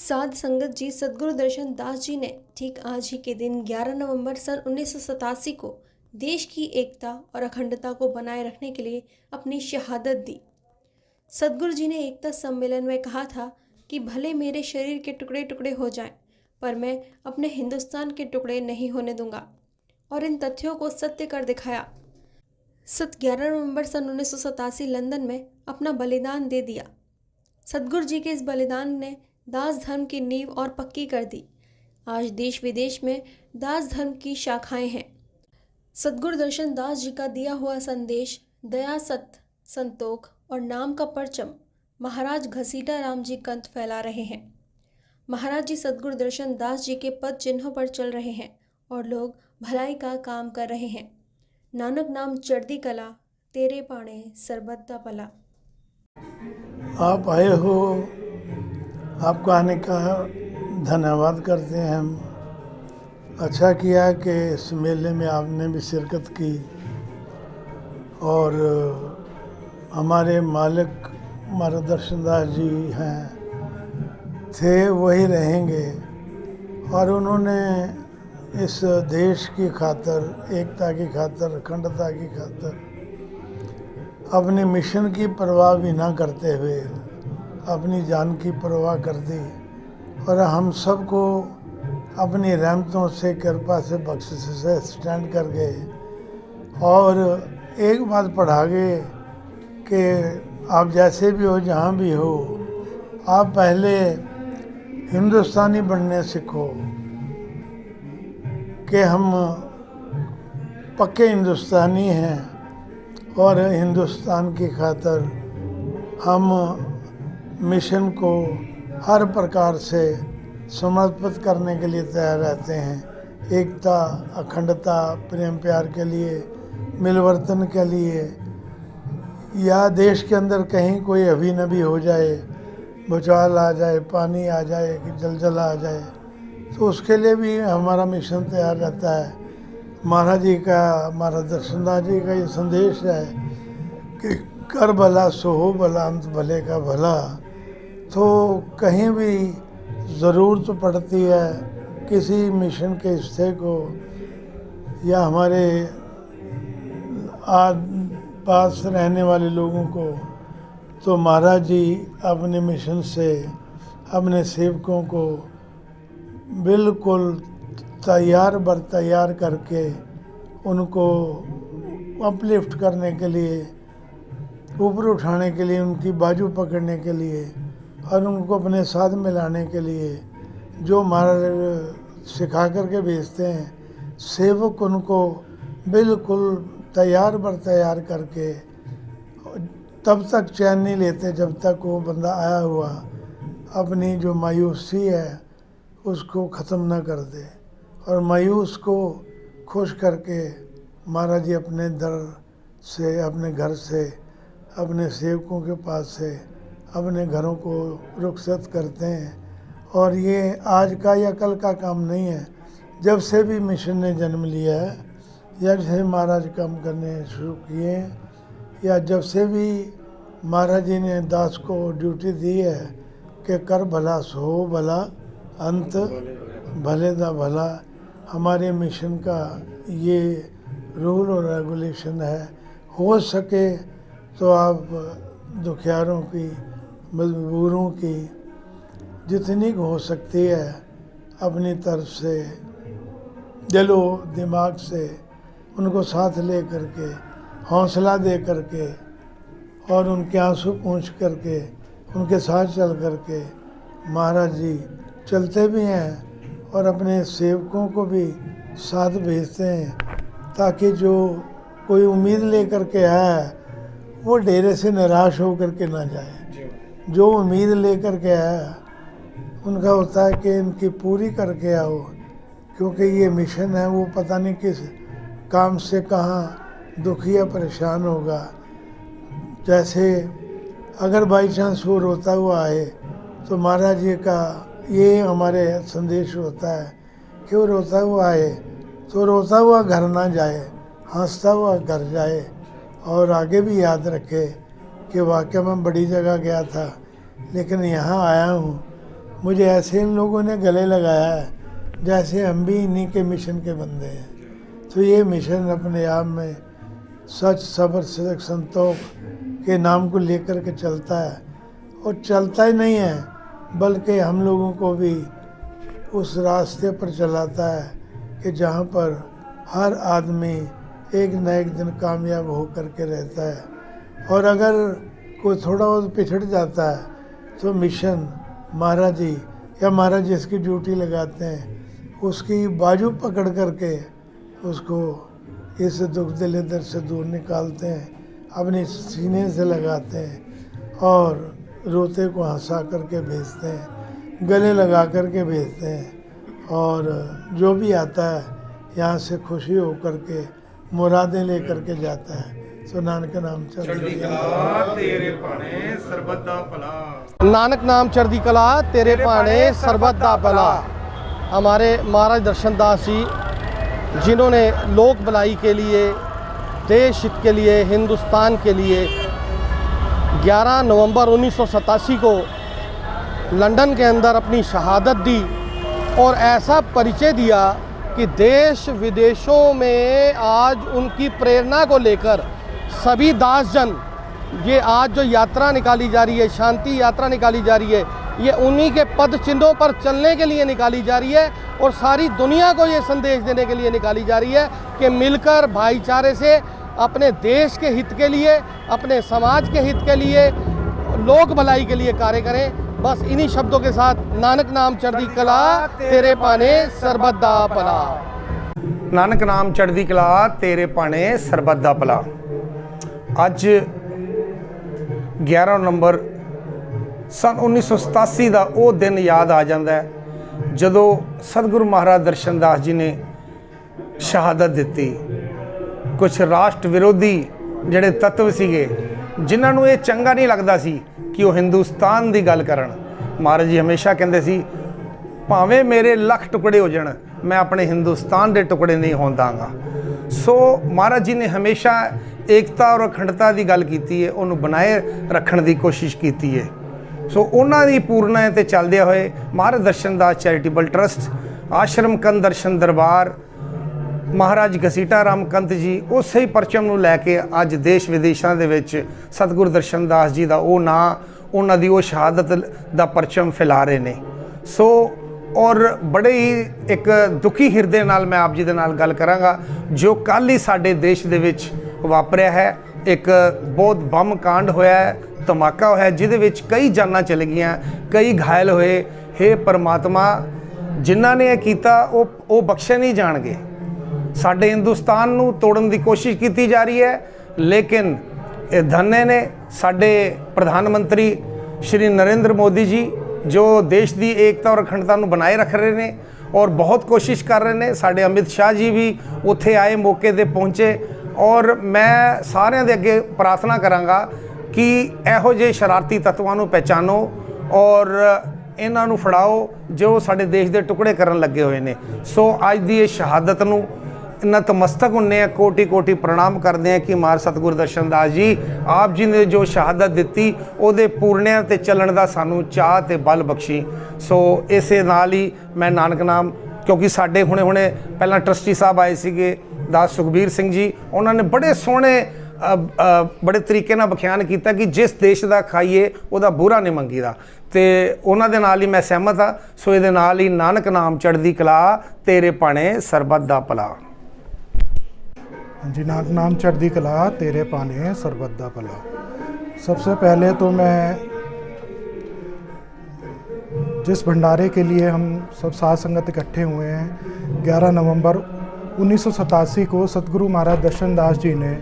साध संगत जी सद्गुरु दर्शन दास जी ने ठीक आज ही के दिन 11 नवंबर सन 1987 को देश की एकता और अखंडता को बनाए रखने के लिए अपनी शहादत दी। सद्गुरु जी ने एकता सम्मेलन में कहा था कि भले मेरे शरीर के टुकड़े टुकड़े हो जाएं, पर मैं अपने हिंदुस्तान के टुकड़े नहीं होने दूंगा, और इन तथ्यों को सत्य कर दिखाया। 11 नवंबर सन 1987 लंदन में अपना बलिदान दे दिया। सद्गुरु जी के इस बलिदान ने दास धर्म की नींव और पक्की कर दी। आज देश विदेश में दास धर्म की शाखाएं हैं। सद्गुरु दर्शन दास जी का दिया हुआ संदेश दया, सत्य, संतोख और नाम का परचम महाराज घसीटा राम जी कंठ फैला रहे हैं। महाराज जी सद्गुरु दर्शन दास जी के पद चिन्हों पर चल रहे हैं और लोग भलाई का काम कर रहे हैं। नानक नाम चढ़दी कला, तेरे पाणे सरबत दा भला। आप आए हो, आपका आने का धन्यवाद करते हैं हम। अच्छा किया कि इस मेले में आपने भी शिरकत की, और हमारे मालिक मार्गदर्शन दास जी हैं, थे वही रहेंगे, और उन्होंने इस देश की खातर, एकता की खातर, अखंडता की खातर अपने मिशन की परवाह भी ना करते हुए अपनी जान की परवाह कर दी, और हम सबको अपनी रहमतों से, कृपा से, बख्शिश से स्टैंड कर गए। और एक बात पढ़ा गए कि आप जैसे भी हो, जहाँ भी हो, आप पहले हिंदुस्तानी बनने सीखो, कि हम पक्के हिंदुस्तानी हैं और हिंदुस्तान की खातर हम मिशन को हर प्रकार से समर्पित करने के लिए तैयार रहते हैं। एकता, अखंडता, प्रेम प्यार के लिए, मिलवर्तन के लिए, या देश के अंदर कहीं कोई अभी-नभी हो जाए, भूचाल आ जाए, पानी आ जाए, जलजला आ जाए, तो उसके लिए भी हमारा मिशन तैयार रहता है। महाराज जी का, मार्गदर्शन दास जी का ये संदेश है कि कर भला सो हो भला, अंत भले का भला। तो कहीं भी ज़रूरत पड़ती है किसी मिशन के हिस्से को या हमारे पास रहने वाले लोगों को, तो महाराज जी अपने मिशन से अपने सेवकों को बिल्कुल तैयार बर तैयार करके उनको अपलिफ्ट करने के लिए, ऊपर उठाने के लिए, उनकी बाजू पकड़ने के लिए और उनको अपने साथ मिलाने के लिए जो महाराज सिखा करके भेजते हैं, सेवक उनको बिल्कुल तैयार बर तैयार करके तब तक चैन नहीं लेते जब तक वो बंदा आया हुआ अपनी जो मायूसी है उसको ख़त्म ना कर दे। और मायूस को खुश करके महाराज जी अपने दर से, अपने घर से, अपने सेवकों के पास से अपने घरों को रुखसत करते हैं। और ये आज का या कल का काम नहीं है, जब से भी मिशन ने जन्म लिया है, जब से महाराज काम करने शुरू किए, या जब से भी महाराज जी ने दास को ड्यूटी दी है कि कर भला सो भला, अंत भले दा भला। हमारे मिशन का ये रूल और रेगुलेशन है। हो सके तो आप दुखियारों की, मजबूरों की जितनी हो सकती है अपनी तरफ से, दिलो दिमाग से उनको साथ ले करके, हौसला दे करके और उनके आंसू पूंछ करके, उनके साथ चल करके महाराज जी चलते भी हैं और अपने सेवकों को भी साथ भेजते हैं, ताकि जो कोई उम्मीद लेकर के आया है वो डेरे से निराश हो करके ना जाए। जो उम्मीद लेकर के आया उनका होता है कि इनकी पूरी करके आओ, क्योंकि ये मिशन है, वो पता नहीं किस काम से कहाँ दुखी या परेशान होगा। जैसे अगर बाई चांस वो रोता हुआ आए तो महाराज जी का ये हमारे संदेश होता है कि वो रोता हुआ आए तो रोता हुआ घर ना जाए, हंसता हुआ घर जाए, और आगे भी याद रखे कि वाकई में बड़ी जगह गया था लेकिन यहाँ आया हूँ, मुझे ऐसे इन लोगों ने गले लगाया है जैसे हम भी इन्हीं के मिशन के बंदे हैं। तो ये मिशन अपने आप में सच, सब्र, सिद्क, संतोष के नाम को लेकर के चलता है, और चलता ही नहीं है बल्कि हम लोगों को भी उस रास्ते पर चलाता है कि जहाँ पर हर आदमी एक न एक दिन कामयाब हो करके रहता है। और अगर कोई थोड़ा बहुत पिछड़ जाता है तो मिशन महाराज जी या महाराज जिसकी ड्यूटी लगाते हैं उसकी बाजू पकड़ करके उसको इस दुख दलिदर से दूर निकालते हैं, अपने सीने से लगाते हैं और रोते को हंसा करके भेजते हैं, गले लगा करके भेजते हैं। और जो भी आता है यहाँ से खुशी हो करके मुरादें ले करके जाता है। सो नानक नाम चढ़दी कला तेरे भाने सरबत दा भला। नानक नाम चढ़दी कला तेरे भाने सरबत दा भला। हमारे महाराज दर्शन दास जी, जिन्होंने लोक भलाई के लिए, देश हित के लिए, हिंदुस्तान के लिए 11 नवंबर 1987 को लंदन के अंदर अपनी शहादत दी और ऐसा परिचय दिया कि देश विदेशों में आज उनकी प्रेरणा को लेकर सभी दासजन, ये आज जो यात्रा निकाली जा रही है, शांति यात्रा निकाली जा रही है, ये उन्हीं के पद चिन्हों पर चलने के लिए निकाली जा रही है और सारी दुनिया को ये संदेश देने के लिए निकाली जा रही है कि मिलकर भाईचारे से अपने देश के हित के लिए, अपने समाज के हित के लिए, लोक भलाई के लिए कार्य करें। बस इन्हीं शब्दों के साथ नानक नाम चढ़दी कला तेरे पाने सरबत दा भला। नानक नाम चढ़दी कला तेरे भाने सरबत दा भला। ਅੱਜ 11 ਨਵੰਬਰ सन 1987 ਦਾ ਉਹ ਦਿਨ ਯਾਦ ਆ ਜਾਂਦਾ ਹੈ ਜਦੋਂ ਸਤਿਗੁਰੂ ਮਹਾਰਾਜ ਦਰਸ਼ਨ ਦਾਸ ਜੀ ਨੇ ਸ਼ਹਾਦਤ ਦਿੱਤੀ। ਕੁਝ ਰਾਸ਼ਟਰ ਵਿਰੋਧੀ ਜਿਹੜੇ ਤੱਤਵ ਸੀਗੇ ਜਿਨ੍ਹਾਂ ਨੂੰ ਇਹ ਚੰਗਾ ਨਹੀਂ ਲੱਗਦਾ ਸੀ ਕਿ ਉਹ ਹਿੰਦੁਸਤਾਨ ਦੀ ਗੱਲ ਕਰਨ, ਮਹਾਰਾਜ ਜੀ ਹਮੇਸ਼ਾ ਕਹਿੰਦੇ ਸੀ ਭਾਵੇਂ ਮੇਰੇ ਲੱਖ ਟੁਕੜੇ ਹੋ ਜਾਣ ਮੈਂ ਆਪਣੇ ਹਿੰਦੁਸਤਾਨ ਦੇ ਟੁਕੜੇ ਨਹੀਂ ਹੋਣ ਦਾਂਗਾ। ਸੋ ਮਹਾਰਾਜ ਜੀ ਨੇ ਹਮੇਸ਼ਾ ਏਕਤਾ ਔਰ ਅਖੰਡਤਾ ਦੀ ਗੱਲ ਕੀਤੀ ਹੈ, ਉਹਨੂੰ ਬਣਾਏ ਰੱਖਣ ਦੀ ਕੋਸ਼ਿਸ਼ ਕੀਤੀ ਹੈ। ਸੋ ਉਹਨਾਂ ਦੀ ਪੂਰਨਾ ਤੇ ਚੱਲਦਿਆਂ ਹੋਏ ਮਹਾਰਾਜ ਦਰਸ਼ਨ ਦਾਸ ਚੈਰੀਟੇਬਲ ਟਰਸਟ, ਆਸ਼ਰਮ ਕੰਧ ਦਰਸ਼ਨ ਦਰਬਾਰ, ਮਹਾਰਾਜ ਘਸੀਟਾ ਰਾਮ ਕੰਤ ਜੀ ਉਸੇ ਹੀ ਪਰਚਮ ਨੂੰ ਲੈ ਕੇ ਅੱਜ ਦੇਸ਼ ਵਿਦੇਸ਼ਾਂ ਦੇ ਵਿੱਚ ਸਤਿਗੁਰੂ ਦਰਸ਼ਨ ਦਾਸ ਜੀ ਦਾ ਉਹ ਨਾਂ, ਉਹਨਾਂ ਦੀ ਉਹ ਸ਼ਹਾਦਤ ਦਾ ਪਰਚਮ ਫੈਲਾ ਰਹੇ ਨੇ। ਸੋ ਔਰ ਬੜੇ ਹੀ ਇੱਕ ਦੁਖੀ ਹਿਰਦੇ ਨਾਲ ਮੈਂ ਆਪ ਜੀ ਦੇ ਨਾਲ ਗੱਲ ਕਰਾਂਗਾ ਜੋ ਕੱਲ੍ਹ ਹੀ ਸਾਡੇ ਦੇਸ਼ ਦੇ ਵਿੱਚ ਵਾਪਰਿਆ ਹੈ। ਇੱਕ ਬਹੁਤ ਬੰਮ ਕਾਂਡ ਹੋਇਆ ਹੈ, ਧਮਾਕਾ ਹੋਇਆ ਜਿਹਦੇ ਵਿੱਚ ਕਈ ਜਾਨਾਂ ਚਲੇ ਗਈਆਂ, ਕਈ ਘਾਇਲ ਹੋਏ। ਹੇ ਪਰਮਾਤਮਾ, ਜਿਨ੍ਹਾਂ ਨੇ ਇਹ ਕੀਤਾ ਉਹ ਬਖਸ਼ੇ ਨਹੀਂ ਜਾਣਗੇ। ਸਾਡੇ ਹਿੰਦੁਸਤਾਨ ਨੂੰ ਤੋੜਨ ਦੀ ਕੋਸ਼ਿਸ਼ ਕੀਤੀ ਜਾ ਰਹੀ ਹੈ, ਲੇਕਿਨ ਇਹ ਧੰਨੇ ਨੇ ਸਾਡੇ ਪ੍ਰਧਾਨ ਮੰਤਰੀ ਸ਼੍ਰੀ ਨਰਿੰਦਰ ਮੋਦੀ ਜੀ ਜੋ ਦੇਸ਼ ਦੀ ਏਕਤਾ ਔਰ ਅਖੰਡਤਾ ਨੂੰ ਬਣਾਏ ਰੱਖ ਰਹੇ ਨੇ ਔਰ ਬਹੁਤ ਕੋਸ਼ਿਸ਼ ਕਰ ਰਹੇ ਨੇ। ਸਾਡੇ ਅਮਿਤ ਸ਼ਾਹ ਜੀ ਵੀ ਉੱਥੇ ਆਏ, ਮੌਕੇ 'ਤੇ ਪਹੁੰਚੇ। ਔਰ ਮੈਂ ਸਾਰਿਆਂ ਦੇ ਅੱਗੇ ਪ੍ਰਾਰਥਨਾ ਕਰਾਂਗਾ ਕਿ ਇਹੋ ਜਿਹੇ ਸ਼ਰਾਰਤੀ ਤੱਤਵਾਂ ਨੂੰ ਪਹਿਚਾਨੋ ਔਰ ਇਹਨਾਂ ਨੂੰ ਫੜਾਓ ਜੋ ਸਾਡੇ ਦੇਸ਼ ਦੇ ਟੁਕੜੇ ਕਰਨ ਲੱਗੇ ਹੋਏ ਨੇ। ਸੋ ਅੱਜ ਦੀ ਇਹ ਸ਼ਹਾਦਤ ਨੂੰ ਨਤਮਸਤਕ ਹੁੰਦੇ ਹਾਂ, ਕੋਟੀ ਕੋਟੀ ਪ੍ਰਣਾਮ ਕਰਦੇ ਹਾਂ ਕਿ ਮਹਾਰਾਜ ਸਤਿਗੁਰੂ ਦਰਸ਼ਨ ਦਾਸ ਜੀ ਆਪ ਜੀ ਨੇ ਜੋ ਸ਼ਹਾਦਤ ਦਿੱਤੀ ਉਹਦੇ ਪੂਰਨਿਆਂ 'ਤੇ ਚੱਲਣ ਦਾ ਸਾਨੂੰ ਚਾਅ ਅਤੇ ਬਲ ਬਖਸ਼ੀ। ਸੋ ਇਸੇ ਨਾਲ ਹੀ ਮੈਂ ਨਾਨਕ ਨਾਮ, ਕਿਉਂਕਿ ਸਾਡੇ ਹੁਣੇ ਪਹਿਲਾਂ ਟਰਸਟੀ ਸਾਹਿਬ ਆਏ ਸੀਗੇ ਦਾਸ ਸੁਖਬੀਰ ਸਿੰਘ ਜੀ, ਉਹਨਾਂ ਨੇ ਬੜੇ ਸੋਹਣੇ ਬੜੇ ਤਰੀਕੇ ਨਾਲ ਵਿਖਿਆਨ ਕੀਤਾ ਕਿ ਜਿਸ ਦੇਸ਼ ਦਾ ਖਾਈਏ ਉਹਦਾ ਬੁਰਾ ਨਹੀਂ ਮੰਗੀਦਾ, ਅਤੇ ਉਹਨਾਂ ਦੇ ਨਾਲ ਹੀ ਮੈਂ ਸਹਿਮਤ ਹਾਂ। ਸੋ ਇਹਦੇ ਨਾਲ ਹੀ ਨਾਨਕ ਨਾਮ ਚੜ੍ਹਦੀ ਕਲਾ ਤੇਰੇ ਭਾਣੇ ਸਰਬਤ ਦਾ ਭਲਾ। जी, नानक नाम चढ़दी कला तेरे पाने सरबत दा भला। सबसे पहले तो मैं जिस भंडारे के लिए हम सब साध संगत इकट्ठे हुए हैं 11 नवंबर 1987 को सतगुरु महाराज दर्शन दास जी ने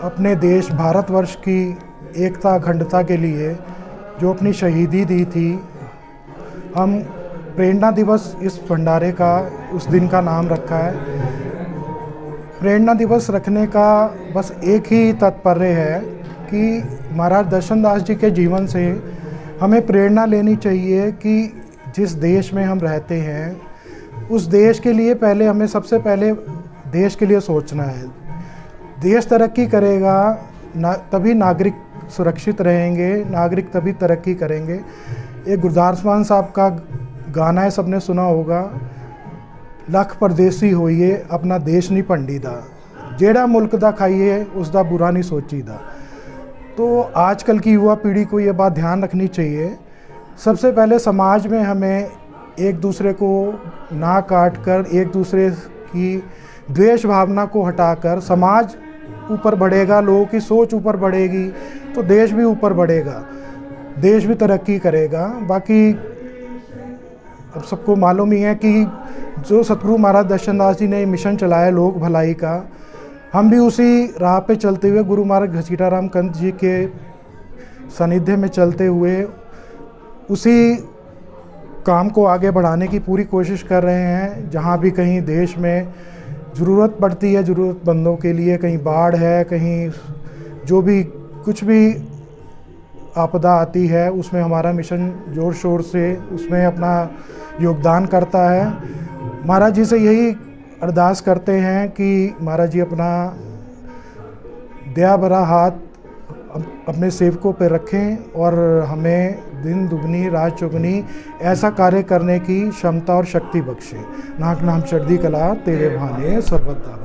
अपने देश भारतवर्ष की एकता अखंडता के लिए जो अपनी शहीदी दी थी, हम प्रेरणा दिवस इस भंडारे का, उस दिन का नाम रखा है। प्रेरणा दिवस रखने का बस एक ही तात्पर्य है कि महाराज दर्शन दास जी के जीवन से हमें प्रेरणा लेनी चाहिए कि जिस देश में हम रहते हैं उस देश के लिए पहले हमें सबसे पहले देश के लिए सोचना है। देश तरक्की करेगा तभी नागरिक सुरक्षित रहेंगे, नागरिक तभी तरक्की करेंगे। एक गुरदास मान साहब का गाना है, सबने सुना होगा, लख परदेसी होइए अपना देश नहीं भंडीदा, जेड़ा मुल्क दा खाइए उसका बुरा नहीं सोचीदा। तो आजकल की युवा पीढ़ी को ये बात ध्यान रखनी चाहिए। सबसे पहले समाज में हमें एक दूसरे को ना काट कर, एक दूसरे की द्वेष भावना को हटाकर समाज ऊपर बढ़ेगा, लोगों की सोच ऊपर बढ़ेगी तो देश भी ऊपर बढ़ेगा, देश भी तरक्की करेगा। बाकी अब सबको मालूम ही है कि जो सतगुरु महाराज दर्शनदास जी ने मिशन चलाया लोक भलाई का, हम भी उसी राह पे चलते हुए गुरु महाराज घसीटाराम कंत जी के सानिध्य में चलते हुए उसी काम को आगे बढ़ाने की पूरी कोशिश कर रहे हैं। जहाँ भी कहीं देश में ज़रूरत पड़ती है ज़रूरतमंदों के लिए, कहीं बाढ़ है, कहीं जो भी कुछ भी आपदा आती है, उसमें हमारा मिशन ज़ोर शोर से उसमें अपना योगदान करता है। महाराज जी से यही अरदास करते हैं कि महाराज जी अपना दया भरा हाथ अपने सेवकों पर रखें और हमें दिन दुगनी रात चौगनी ऐसा कार्य करने की क्षमता और शक्ति बख्शें। नाक नाम चढ़ती कला तेरे भाने सर्वदा।